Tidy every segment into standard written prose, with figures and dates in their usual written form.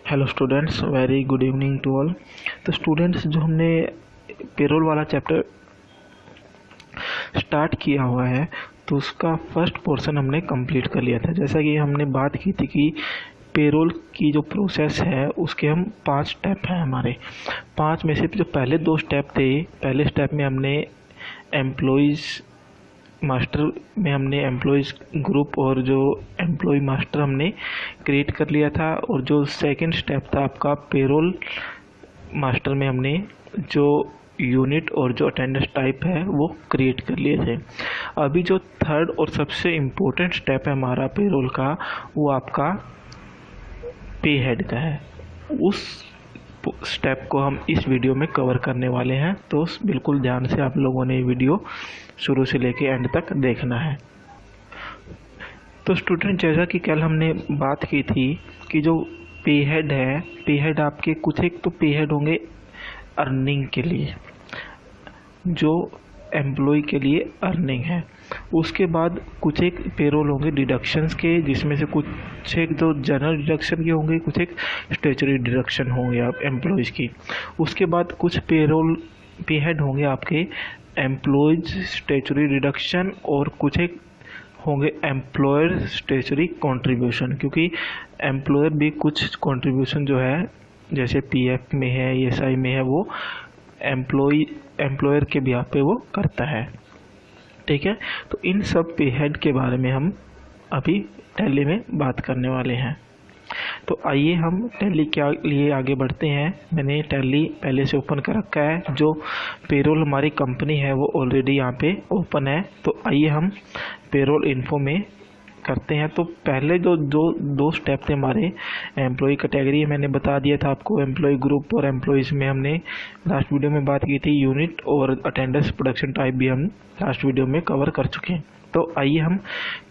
Hello students, very good evening to all. तो students, जो हमने पेरोल वाला चैप्टर स्टार्ट किया हुआ है तो उसका फर्स्ट पोर्शन हमने कंप्लीट कर लिया था। जैसा कि हमने बात की थी कि पेरोल की जो प्रोसेस है उसके हम 5 स्टेप हैं हमारे। 5 में से जो पहले 2 स्टेप थे, पहले स्टेप में हमने एम्प्लॉयज़ मास्टर में हमने एम्प्लॉयज़ ग्रुप और जो एम्प्लॉय मास्टर हमने क्रिएट कर लिया था, और जो सेकंड स्टेप था आपका पेरोल मास्टर में हमने जो यूनिट और जो अटेंडेंस टाइप है वो क्रिएट कर लिए थे। अभी जो थर्ड और सबसे इम्पोर्टेंट स्टेप है हमारा पेरोल का, वो आपका पे हेड का है। उस स्टेप को हम इस वीडियो में कवर करने वाले हैं, तो बिल्कुल ध्यान से आप लोगों ने वीडियो शुरू से लेके एंड तक देखना है। तो स्टूडेंट, जैसा कि कल हमने बात की थी कि जो पे हेड है, पे हेड आपके कुछ एक तो पे हेड होंगे अर्निंग के लिए, जो एम्प्लॉय के लिए अर्निंग है। उसके बाद कुछ एक पेरोल होंगे डिडक्शंस के, जिसमें से कुछ एक जो जनरल डिडक्शन के होंगे, कुछ एक स्टैट्यूटरी डिडक्शन होंगे आप एम्प्लॉयज़ की। उसके बाद कुछ पेरोल पे हेड होंगे आपके एम्प्लॉयज़ स्टैट्यूटरी डिडक्शन, और कुछ एक होंगे एम्प्लॉयर स्टैट्यूटरी कंट्रीब्यूशन, क्योंकि एम्प्लॉयर भी कुछ कंट्रीब्यूशन जो है जैसे पीएफ में है, ईएसआई में है, वो एम्प्लॉयर के बिहाफ पे वो करता है। ठीक है, तो इन सब पे हेड के बारे में हम अभी टैली में बात करने वाले हैं। तो आइए हम टैली के लिए आगे बढ़ते हैं। मैंने टैली पहले से ओपन कर रखा है, जो पेरोल हमारी कंपनी है वो ऑलरेडी यहाँ पे ओपन है। तो आइए हम पेरोल इन्फो में करते हैं। तो पहले जो दो स्टेप थे हमारे, एम्प्लॉय कैटेगरी मैंने बता दिया था आपको, एम्प्लॉय ग्रुप और एम्प्लॉयज़ में हमने लास्ट वीडियो में बात की थी, यूनिट और अटेंडेंस प्रोडक्शन टाइप भी हम लास्ट वीडियो में कवर कर चुके हैं। तो आइए हम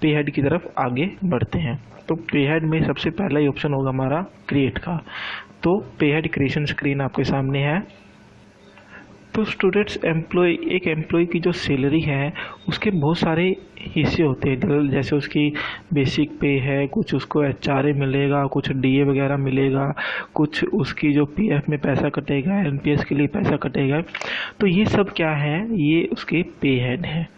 पे हेड की तरफ आगे बढ़ते हैं। तो पे हेड में सबसे पहला ही ऑप्शन होगा हमारा क्रिएट का। तो पे हेड क्रिएशन स्क्रीन आपके सामने है। तो स्टूडेंट्स, एक एम्प्लॉय की जो सैलरी है उसके बहुत सारे हिस्से होते हैं। जैसे उसकी बेसिक पे है, कुछ उसको एचआरए मिलेगा, कुछ डीए वगैरह मिलेगा, कुछ उसकी जो पीएफ में पैसा कटेगा, एनपीएस के लिए पैसा कटेगा। तो ये सब क्या है, ये उसके पे हेड है।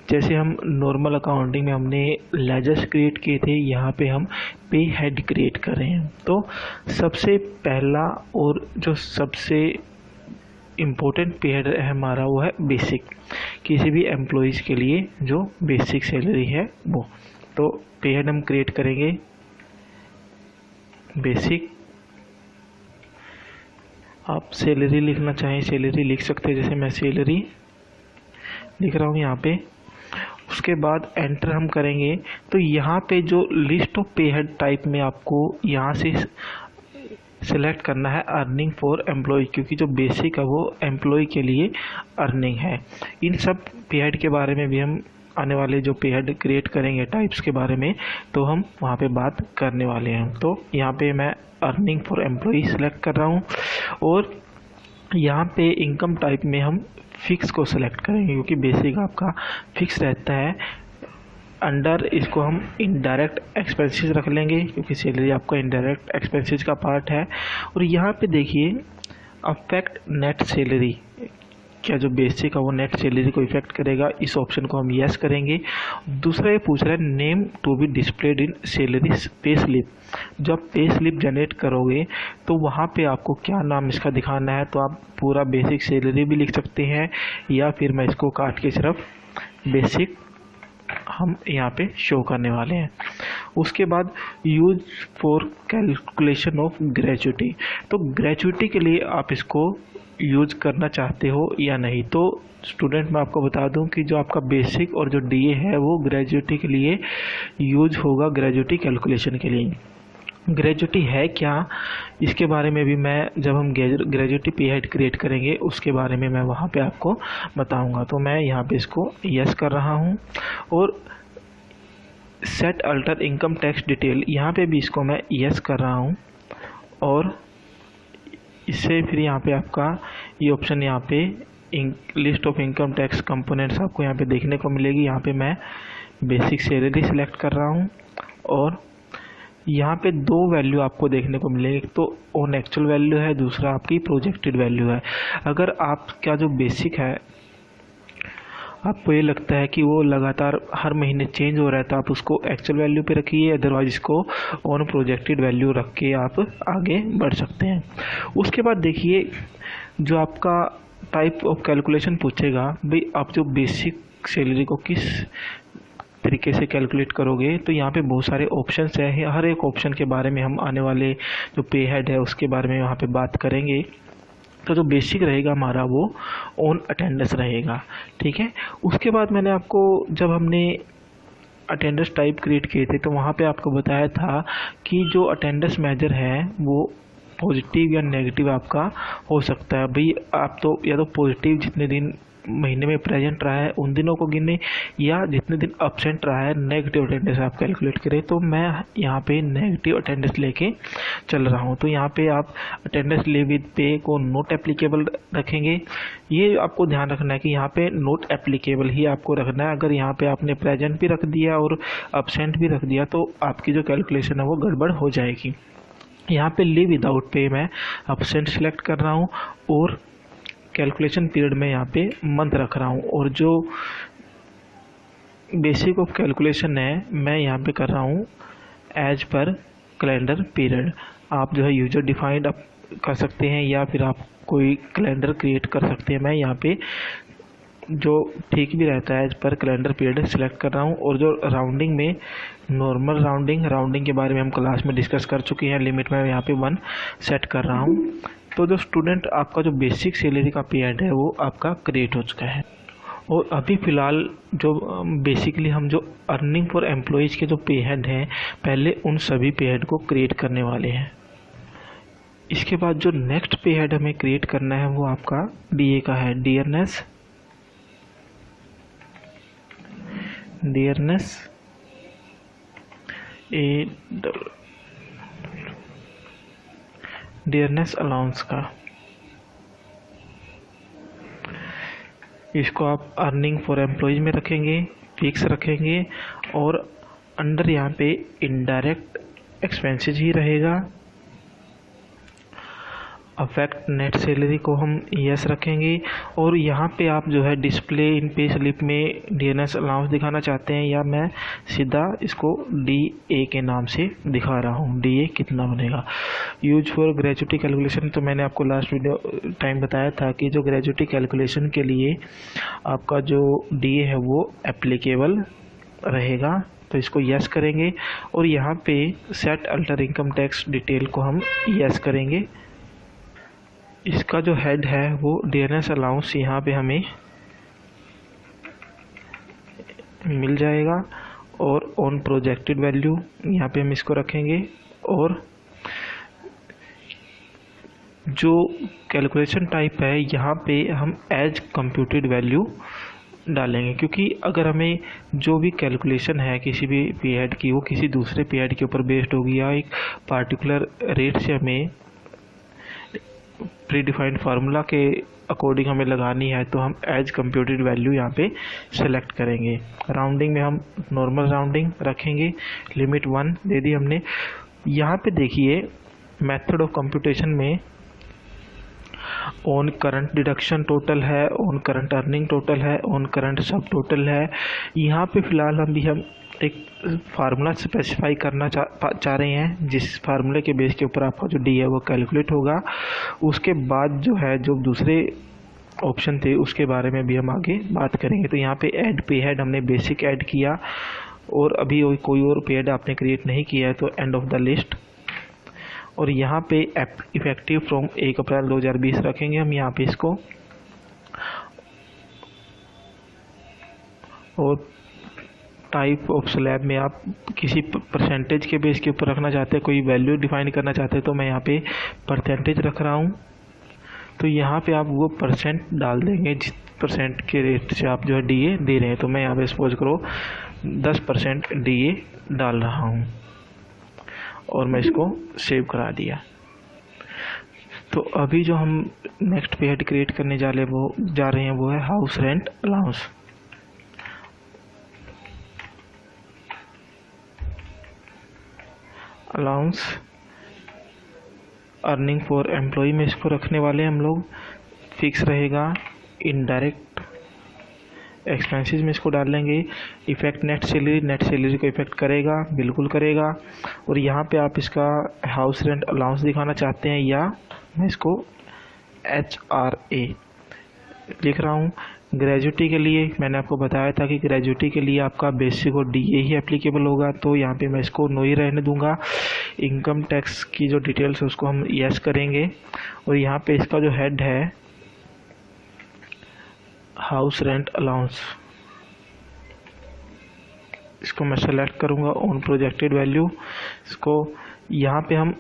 जैसे हम नॉर्मल अकाउंटिंग में हमने लेजर्स क्रिएट किए थे, यहाँ पे हम पे हेड क्रिएट कर रहे हैं। तो सबसे पहला और जो सबसे इम्पोर्टेंट पे हेड है हमारा, वो है बेसिक। किसी भी एम्प्लॉयज़ के लिए जो बेसिक सैलरी है वो। तो पे हेड हम क्रिएट करेंगे बेसिक। आप सैलरी लिखना चाहें सैलरी लिख सकते हैं, जैसे मैं सैलरी लिख रहा हूँ यहाँ पे। उसके बाद एंटर हम करेंगे। तो यहाँ पे जो लिस्ट ऑफ पे हेड टाइप में आपको यहाँ से सेलेक्ट करना है अर्निंग फॉर एम्प्लॉय, क्योंकि जो बेसिक है वो एम्प्लॉय के लिए अर्निंग है। इन सब पे हेड के बारे में भी हम आने वाले जो पे हेड क्रिएट करेंगे टाइप्स के बारे में, तो हम वहाँ पे बात करने वाले हैं। तो यहाँ पे मैं अर्निंग फॉर एम्प्लॉय सेलेक्ट कर रहा हूँ, और यहाँ पे इनकम टाइप में हम फिक्स को सिलेक्ट करेंगे, क्योंकि बेसिक आपका फिक्स रहता है। अंडर इसको हम इनडायरेक्ट एक्सपेंसेस रख लेंगे, क्योंकि सैलरी आपका इनडायरेक्ट एक्सपेंसेस का पार्ट है। और यहाँ पे देखिए अफेक्ट नेट सैलरी, क्या जो बेसिक है वो नेट सैलरी को इफेक्ट करेगा, इस ऑप्शन को हम यस करेंगे। दूसरा ये पूछ रहा है name to be displayed in salary pay slip. जब पे स्लिप जनरेट करोगे तो वहाँ पे आपको क्या नाम इसका दिखाना है, तो आप पूरा बेसिक सैलरी भी लिख सकते हैं, या फिर मैं इसको काट के सिर्फ बेसिक हम यहाँ पे शो करने वाले हैं। उसके बाद use for calculation of gratuity. तो ग्रेजुटी के लिए आप इसको यूज करना चाहते हो या नहीं। तो स्टूडेंट, मैं आपको बता दूं कि जो आपका बेसिक और जो डीए है वो ग्रेजुटी के लिए यूज होगा, ग्रेजुटी कैलकुलेशन के लिए। ग्रेजुटी है क्या, इसके बारे में भी मैं जब हम ग्रेजुटी पे हेड क्रिएट करेंगे उसके बारे में मैं वहाँ पे आपको बताऊंगा। तो मैं यहाँ पे इसको यस कर रहा हूँ। और set alter income tax detail, यहाँ पे भी इसको मैं यस कर रहा हूँ। और इससे फिर यहाँ पे आपका ये ऑप्शन, यहाँ पे list of income tax components आपको यहाँ पे देखने को मिलेगी। यहाँ पे मैं बेसिक सैलरी सिलेक्ट कर रहा हूँ, और यहाँ पे दो वैल्यू आपको देखने को मिलेगी, एक तो ऑन एक्चुअल वैल्यू है, दूसरा आपकी प्रोजेक्टेड वैल्यू है। अगर आपका जो बेसिक है आपको ये लगता है कि वो लगातार हर महीने चेंज हो रहा है तो आप उसको एक्चुअल वैल्यू पे रखिए, अदरवाइज इसको ऑन प्रोजेक्टेड वैल्यू रख के आप आगे बढ़ सकते हैं। उसके बाद देखिए जो आपका टाइप ऑफ कैलकुलेशन पूछेगा, भाई आप जो बेसिक सैलरी को किस तरीके से कैलकुलेट करोगे, तो यहाँ पे बहुत सारे ऑप्शंस हैं। हर एक ऑप्शन के बारे में हम आने वाले जो पे हेड है उसके बारे में यहाँ पे बात करेंगे। तो जो बेसिक रहेगा हमारा वो ऑन अटेंडेंस रहेगा, ठीक है। उसके बाद मैंने आपको जब हमने अटेंडेंस टाइप क्रिएट किए थे तो वहाँ पे आपको बताया था कि जो अटेंडेंस मेजर है वो पॉजिटिव या नेगेटिव आपका हो सकता है। भाई आप तो या तो पॉजिटिव जितने दिन महीने में प्रेजेंट रहा है उन दिनों को गिने, या जितने दिन अब्सेंट रहा है नेगेटिव अटेंडेंस आप कैलकुलेट करें। तो मैं यहाँ पे नेगेटिव अटेंडेंस लेके चल रहा हूँ। तो यहाँ पे आप अटेंडेंस लीव विद पे को नॉट एप्लीकेबल रखेंगे। ये आपको ध्यान रखना है कि यहाँ पे नॉट एप्लीकेबल ही आपको रखना है। अगर यहाँ पे आपने प्रेजेंट भी रख दिया और अब्सेंट भी रख दिया तो आपकी जो कैलकुलेशन है वो गड़बड़ हो जाएगी। यहाँ पे लीव विदाउट पे मैं अब्सेंट सेलेक्ट कर रहा हूँ और कैलकुलेशन पीरियड में यहाँ पे मंथ रख रहा हूँ, और जो बेसिक ऑफ कैलकुलेशन है मैं यहाँ पे कर रहा हूँ एज पर कैलेंडर पीरियड। आप जो है यूजर डिफाइंड कर सकते हैं या फिर आप कोई कैलेंडर क्रिएट कर सकते हैं। मैं यहाँ पे जो ठीक भी रहता है as per calendar period select कर रहा हूँ। और जो राउंडिंग में नॉर्मल राउंडिंग के बारे में हम क्लास में डिस्कस कर चुके हैं, लिमिट में यहाँ पे 1 सेट कर रहा हूँ। तो जो स्टूडेंट आपका जो बेसिक सैलरी का पीरियड है वो आपका क्रिएट हो चुका है। और अभी फ़िलहाल जो बेसिकली हम जो अर्निंग फॉर एम्प्लॉयज़ के जो पे हेड हैं पहले उन सभी पे हेड को क्रिएट करने वाले हैं। इसके बाद जो नेक्स्ट पे हेड हमें क्रिएट करना है वो आपका डीए का है। डियरनेस डियरनेस अलाउंस का। इसको आप अर्निंग फॉर एम्प्लॉयज में रखेंगे, फिक्स रखेंगे, और अंडर यहाँ पे इनडायरेक्ट एक्सपेंसेस ही रहेगा। अफेक्ट नेट सैलरी को हम यस रखेंगे। और यहाँ पे आप जो है डिस्प्ले इन पे स्लिप में डीएनएस अलाउंस दिखाना चाहते हैं, या मैं सीधा इसको DA के नाम से दिखा रहा हूँ। DA कितना बनेगा यूज फॉर ग्रेजुटी कैलकुलेशन। तो मैंने आपको लास्ट वीडियो टाइम बताया था कि जो ग्रेजुटी कैलकुलेशन के लिए आपका जो DA है वो एप्लीकेबल रहेगा। तो इसको यस करेंगे और यहाँ पे set alter income tax detail को हम यस करेंगे। इसका जो हेड है वो डीएनएस अलाउंस यहाँ पे हमें मिल जाएगा, और ऑन प्रोजेक्टेड वैल्यू यहाँ पे हम इसको रखेंगे। और जो कैलकुलेशन टाइप है यहाँ पे हम एज कंप्यूटेड वैल्यू डालेंगे, क्योंकि अगर हमें जो भी कैलकुलेशन है किसी भी पीरियड की वो किसी दूसरे पीरियड के ऊपर बेस्ड होगी या एक पार्टिकुलर रेट से हमें प्री डिफाइंड फार्मूला के अकॉर्डिंग हमें लगानी है, तो हम एज कंप्यूटेड वैल्यू यहाँ पे सेलेक्ट करेंगे। राउंडिंग में हम नॉर्मल राउंडिंग रखेंगे, लिमिट 1 दे दी हमने। यहाँ पे देखिए मेथड ऑफ कंप्यूटेशन में ऑन करंट डिडक्शन टोटल है, ऑन करंट अर्निंग टोटल है, ऑन करंट सब टोटल है। यहाँ पे फ़िलहाल हम एक फार्मूला स्पेसिफाई करना चाह रहे हैं, जिस फार्मूले के बेस के ऊपर आपका जो डी है वो कैलकुलेट होगा। उसके बाद जो है जो दूसरे ऑप्शन थे उसके बारे में भी हम आगे बात करेंगे। तो यहाँ पे ऐड पे हेड हमने बेसिक ऐड किया, और अभी कोई और पे हेड आपने क्रिएट नहीं किया है तो एंड ऑफ द लिस्ट। और यहाँ पे इफेक्टिव फ्रॉम 1 अप्रैल 2020 रखेंगे हम यहाँ पे इसको। और टाइप ऑफ स्लैब में आप किसी परसेंटेज के बेस के ऊपर रखना चाहते हैं, कोई वैल्यू डिफाइन करना चाहते हैं, तो मैं यहाँ पे परसेंटेज रख रहा हूँ। तो यहाँ पे आप वो परसेंट डाल देंगे जिस परसेंट के रेट से आप जो है DA दे रहे हैं। तो मैं यहाँ पे सपोज करो 10% DA डाल रहा हूँ और मैं इसको सेव करा दिया। तो अभी जो हम नेक्स्ट पे हेड क्रिएट करने जा रहे हैं वो है house rent allowance. Allowance earning for employ में इसको रखने वाले हम लोग, फिक्स रहेगा। इनडायरेक्ट एक्सपेंसेस में इसको डाल लेंगे। इफेक्ट नेट सैलरी को इफेक्ट करेगा, बिल्कुल करेगा। और यहाँ पे आप इसका हाउस रेंट अलाउंस दिखाना चाहते हैं या मैं इसको HRA लिख रहा हूँ। ग्रेजुटी के लिए मैंने आपको बताया था कि ग्रेजुटी के लिए आपका बेसिक और DA ही एप्लीकेबल होगा, तो यहाँ पे मैं इसको नो ही रहने दूंगा। इनकम टैक्स की जो डिटेल्स है उसको हम यस करेंगे। और यहाँ पे इसका जो हेड है हाउस रेंट अलाउंस, इसको मैं सेलेक्ट करूँगा ऑन प्रोजेक्टेड वैल्यू। इसको यहाँ पे हम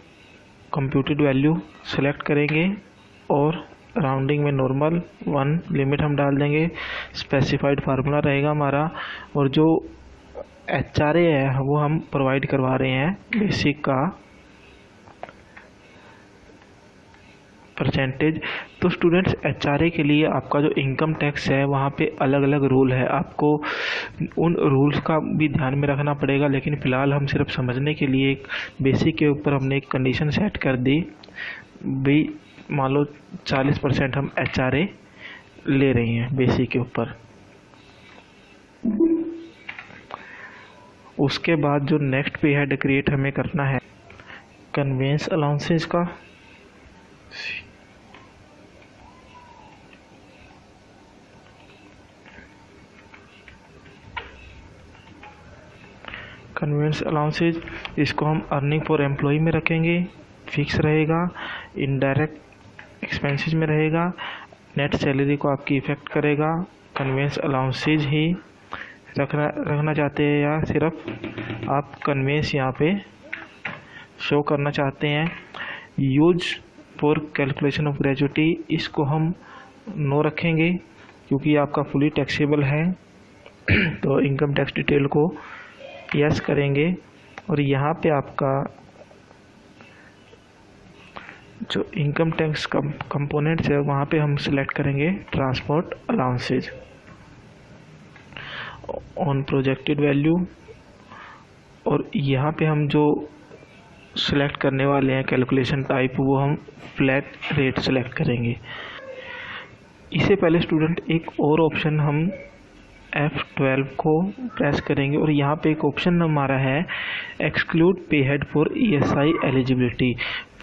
कंप्यूटेड वैल्यू सेलेक्ट करेंगे और राउंडिंग में नॉर्मल 1 लिमिट हम डाल देंगे। स्पेसिफाइड फार्मूला रहेगा हमारा। और जो HRA है वो हम प्रोवाइड करवा रहे हैं बेसिक का परसेंटेज। तो स्टूडेंट्स HRA के लिए आपका जो इनकम टैक्स है वहाँ पे अलग अलग रूल है, आपको उन रूल्स का भी ध्यान में रखना पड़ेगा। लेकिन फ़िलहाल हम सिर्फ समझने के लिए एक बेसिक के ऊपर हमने एक कंडीशन सेट कर दी भाई, मान लो 40% हम HRA ले रहे हैं बेसिक के ऊपर। उसके बाद जो नेक्स्ट पे हेड क्रिएट हमें करना है कन्वेंस अलाउंसेस का। कन्वेंस अलाउंसेज इसको हम अर्निंग फॉर एम्प्लॉय में रखेंगे, फिक्स रहेगा। इनडायरेक्ट एक्सपेंसेस में रहेगा, नेट सैलरी को आपकी इफ़ेक्ट करेगा। कन्वेंस अलाउंसेज ही रखना चाहते हैं या सिर्फ आप कन्वेंस यहाँ पे शो करना चाहते हैं। Use for calculation of gratuity इसको हम नो रखेंगे क्योंकि आपका फुली टैक्सेबल है। तो इनकम टैक्स डिटेल को यस करेंगे। और यहाँ पे आपका जो इनकम टैक्स कंपोनेंट्स है वहाँ पे हम सिलेक्ट करेंगे transport allowances on projected value. और यहाँ पे हम जो सिलेक्ट करने वाले हैं कैलकुलेशन टाइप वो हम फ्लैट रेट सेलेक्ट करेंगे। इससे पहले स्टूडेंट एक और ऑप्शन हम F12 को प्रेस करेंगे और यहाँ पे एक ऑप्शन हमारा है एक्सक्लूड पे हेड फॉर ESI एलिजिबिलिटी।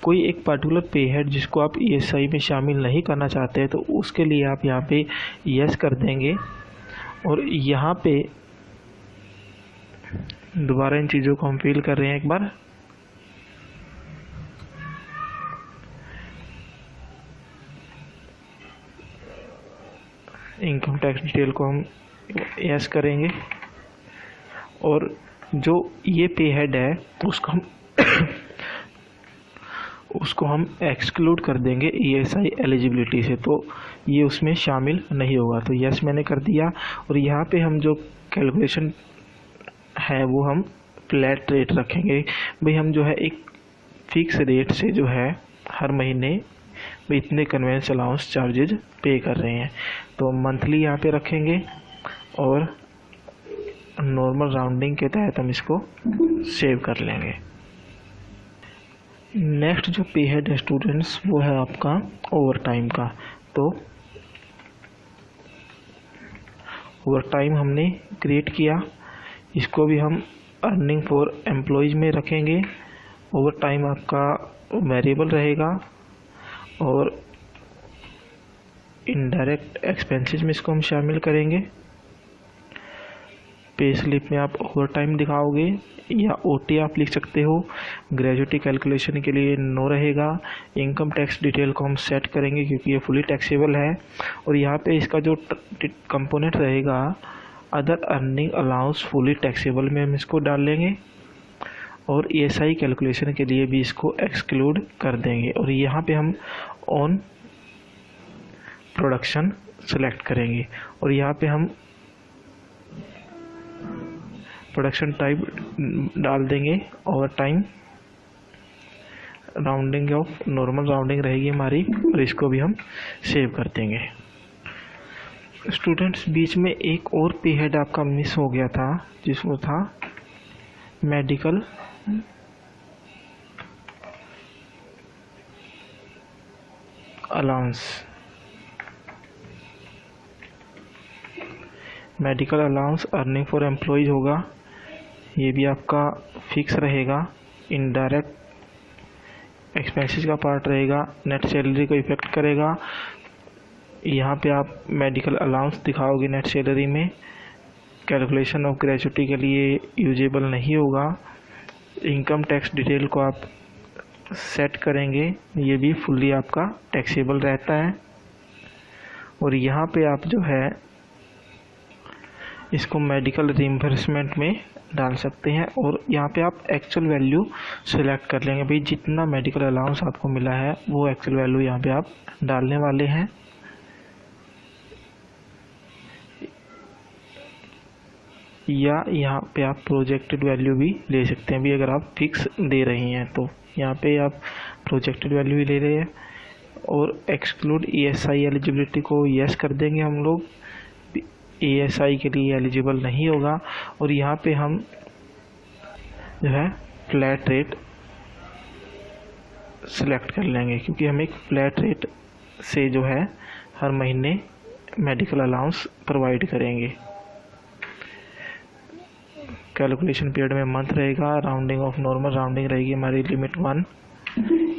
कोई एक पर्टिकुलर पे हेड जिसको आप ESI में शामिल नहीं करना चाहते तो उसके लिए आप यहाँ पे यस कर देंगे। और यहाँ पे दोबारा इन चीज़ों को हम फिल कर रहे हैं एक बार। इनकम टैक्स डिटेल को हम यस करेंगे और जो ये पे हेड है उसको हम एक्सक्लूड कर देंगे ESI एलिजिबिलिटी से, तो ये उसमें शामिल नहीं होगा। तो यस मैंने कर दिया। और यहाँ पे हम जो कैलकुलेशन है वो हम फ्लैट रेट रखेंगे। भाई हम जो है एक फिक्स रेट से जो है हर महीने भाई इतने कन्वेंस अलाउंस चार्जेज पे कर रहे हैं, तो मंथली यहाँ पे रखेंगे और नॉर्मल राउंडिंग के तहत हम इसको सेव कर लेंगे। नेक्स्ट जो पे हेड है स्टूडेंट्स वो है आपका ओवर टाइम का। तो ओवर टाइम हमने क्रिएट किया, इसको भी हम अर्निंग फॉर एम्प्लॉयज़ में रखेंगे। ओवर टाइम आपका वेरिएबल रहेगा और इनडायरेक्ट एक्सपेंसेस में इसको हम शामिल करेंगे। पे स्लिप में आप ओवर टाइम दिखाओगे या OT आप लिख सकते हो। ग्रेजुटी कैलकुलेशन के लिए नो रहेगा। इनकम टैक्स डिटेल को हम सेट करेंगे क्योंकि ये फुली टैक्सेबल है। और यहाँ पे इसका जो कंपोनेंट रहेगा other earning allowance fully taxable में हम इसको डाल लेंगे और ESI कैलकुलेशन के लिए भी इसको एक्सक्लूड कर देंगे। और यहाँ पे हम ऑन प्रोडक्शन सेलेक्ट करेंगे और यहाँ पे हम प्रोडक्शन टाइप डाल देंगे over time. Rounding off normal rounding रहेगी हमारी और इसको भी हम सेव कर देंगे। स्टूडेंट्स बीच में एक और पे हेड आपका मिस हो गया था जिसमें था medical allowance. Medical allowance earning for employees होगा, ये भी आपका फिक्स रहेगा। इनडायरेक्ट एक्सपेंसेस का पार्ट रहेगा, नेट सैलरी को इफेक्ट करेगा। यहाँ पे आप मेडिकल अलाउंस दिखाओगे नेट सैलरी में, कैलकुलेशन ऑफ ग्रेजुटी के लिए यूजेबल नहीं होगा। इनकम टैक्स डिटेल को आप सेट करेंगे, ये भी फुल्ली आपका टैक्सेबल रहता है। और यहाँ पे आप जो है इसको मेडिकल रिइंबर्समेंट में डाल सकते हैं। और यहाँ पे आप एक्चुअल वैल्यू सिलेक्ट कर लेंगे, भाई जितना मेडिकल अलाउंस आपको मिला है वो एक्चुअल वैल्यू यहाँ पे आप डालने वाले हैं। या यहाँ पे आप प्रोजेक्टेड वैल्यू भी ले सकते हैं, भी अगर आप फिक्स दे रही हैं तो यहाँ पे आप प्रोजेक्टेड वैल्यू ही ले रहे हैं। और एक्सक्लूड ESI एलिजिबिलिटी को यस कर देंगे हम लोग, ESI के लिए एलिजिबल नहीं होगा। और यहाँ पे हम जो है फ्लैट रेट सिलेक्ट कर लेंगे, क्योंकि हम एक फ्लैट रेट से जो है हर महीने मेडिकल अलाउंस प्रोवाइड करेंगे। कैलकुलेशन पीरियड में मंथ रहेगा, राउंडिंग ऑफ नॉर्मल राउंडिंग रहेगी हमारी लिमिट 1,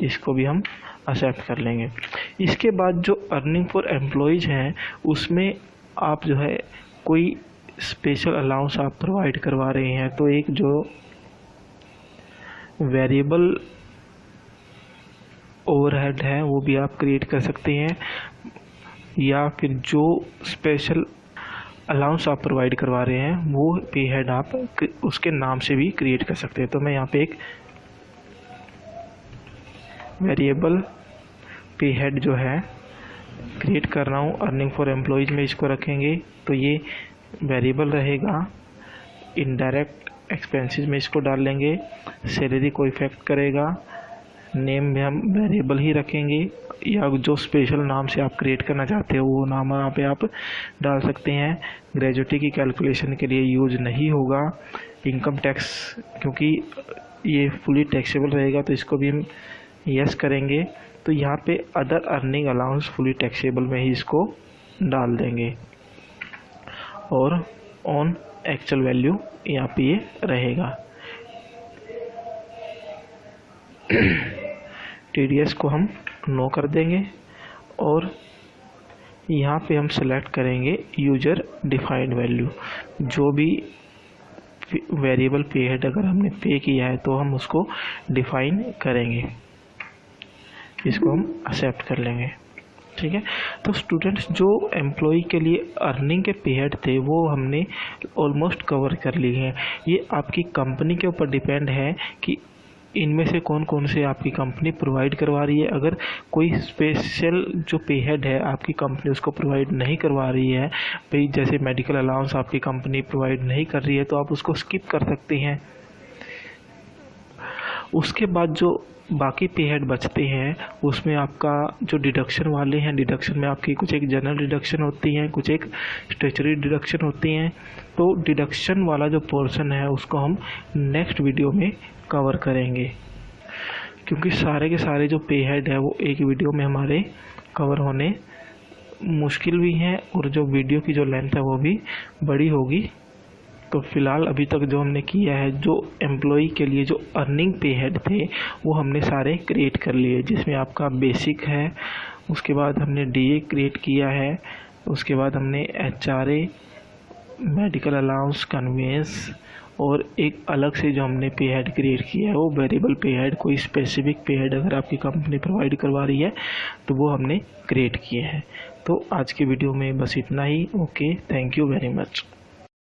इसको भी हम एक्सेप्ट कर लेंगे। इसके बाद जो अर्निंग फॉर एम्प्लॉयज हैं उसमें आप जो है कोई स्पेशल अलाउंस आप प्रोवाइड करवा रहे हैं तो एक जो वेरिएबल ओवरहेड है वो भी आप क्रिएट कर सकते हैं, या फिर जो स्पेशल अलाउंस आप प्रोवाइड करवा रहे हैं वो पे हेड आप उसके नाम से भी क्रिएट कर सकते हैं। तो मैं यहाँ पे एक वेरिएबल पे हेड जो है क्रिएट कर रहा हूँ, अर्निंग फॉर एम्प्लॉयज में इसको रखेंगे तो ये वेरिएबल रहेगा। इनडायरेक्ट एक्सपेंसेस में इसको डाल लेंगे, सैलरी को इफेक्ट करेगा। नेम में हम वेरिएबल ही रखेंगे, या जो स्पेशल नाम से आप क्रिएट करना चाहते हो वो नाम यहाँ पे आप डाल सकते हैं। ग्रेजुटी की कैलकुलेशन के लिए यूज नहीं होगा। इनकम टैक्स क्योंकि ये फुली टैक्सेबल रहेगा तो इसको भी हम यस करेंगे। तो यहाँ पे other earning allowance fully taxable में ही इसको डाल देंगे। और ऑन एक्चुअल वैल्यू यहाँ पे ये रहेगा। TDS को हम नो कर देंगे और यहाँ पे हम सेलेक्ट करेंगे यूजर डिफाइंड वैल्यू। जो भी वेरिएबल पे हेड अगर हमने पे किया है तो हम उसको डिफाइन करेंगे, इसको हम एक्सेप्ट कर लेंगे। ठीक है, तो स्टूडेंट्स जो एम्प्लॉय के लिए अर्निंग के पे हेड थे वो हमने ऑलमोस्ट कवर कर लिए हैं। ये आपकी कंपनी के ऊपर डिपेंड है कि इनमें से कौन कौन से आपकी कंपनी प्रोवाइड करवा रही है। अगर कोई स्पेशल जो पे हेड है आपकी कंपनी उसको प्रोवाइड नहीं करवा रही है, भाई जैसे मेडिकल अलाउंस आपकी कंपनी प्रोवाइड नहीं कर रही है तो आप उसको स्किप कर सकते हैं। उसके बाद जो बाकी पे हेड बचते हैं उसमें आपका जो डिडक्शन वाले हैं, डिडक्शन में आपकी कुछ एक जनरल डिडक्शन होती हैं, कुछ एक स्टैट्यूटरी डिडक्शन होती हैं। तो डिडक्शन वाला जो पोर्शन है उसको हम नेक्स्ट वीडियो में कवर करेंगे, क्योंकि सारे के सारे जो पे हेड है वो एक वीडियो में हमारे कवर होने मुश्किल भी हैं और जो वीडियो की जो लेंथ है वो भी बड़ी होगी। तो फ़िलहाल अभी तक जो हमने किया है, जो एम्प्लॉय के लिए जो अर्निंग पे हेड थे वो हमने सारे क्रिएट कर लिए, जिसमें आपका बेसिक है, उसके बाद हमने DA क्रिएट किया है, उसके बाद हमने HRA, मेडिकल अलाउंस, कन्वेंस और एक अलग से जो हमने पे हेड क्रिएट किया है वो वेरिएबल पे हेड। कोई स्पेसिफिक पे हेड अगर आपकी कंपनी प्रोवाइड करवा रही है तो वो हमने क्रिएट किए हैं। तो आज के वीडियो में बस इतना ही। Okay, thank you very much.